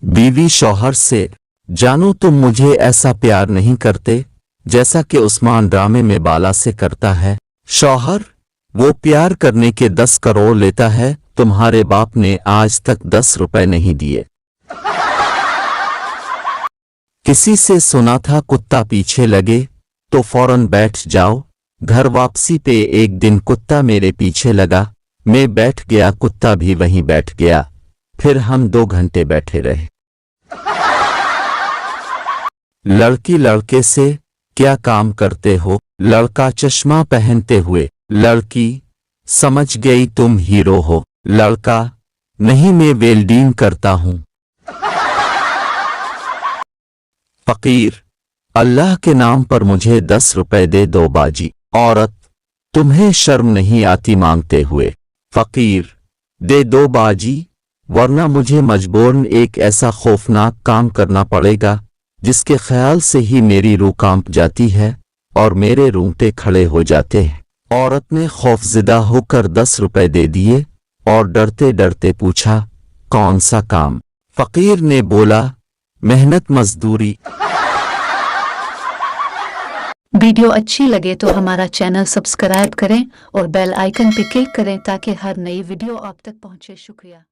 बीवी शौहर से, जानो तुम मुझे ऐसा प्यार नहीं करते जैसा कि उस्मान ड्रामे में बाला से करता है। शौहर, वो प्यार करने के 10 करोड़ लेता है, तुम्हारे बाप ने आज तक 10 रुपए नहीं दिए। किसी से सुना था कुत्ता पीछे लगे तो फौरन बैठ जाओ। घर वापसी पे एक दिन कुत्ता मेरे पीछे लगा, मैं बैठ गया, कुत्ता भी वहीं बैठ गया, फिर हम 2 घंटे बैठे रहे। लड़की लड़के से, क्या काम करते हो? लड़का चश्मा पहनते हुए, लड़की, समझ गई तुम हीरो हो। लड़का, नहीं मैं वेल्डिंग करता हूं। फकीर, अल्लाह के नाम पर मुझे 10 रुपए दे दो बाजी। औरत, तुम्हें शर्म नहीं आती मांगते हुए? फकीर, दे दो बाजी, वरना मुझे मजबूरन एक ऐसा खौफनाक काम करना पड़ेगा जिसके ख्याल से ही मेरी रूह कांप जाती है और मेरे रोंगटे खड़े हो जाते हैं। औरत ने खौफज़दा होकर 10 रुपए दे दिए और डरते डरते पूछा, कौन सा काम? फकीर ने बोला, मेहनत मजदूरी। वीडियो अच्छी लगे तो हमारा चैनल सब्सक्राइब करें और बेल आइकन पे क्लिक करें ताकि हर नई वीडियो आप तक पहुंचे। शुक्रिया।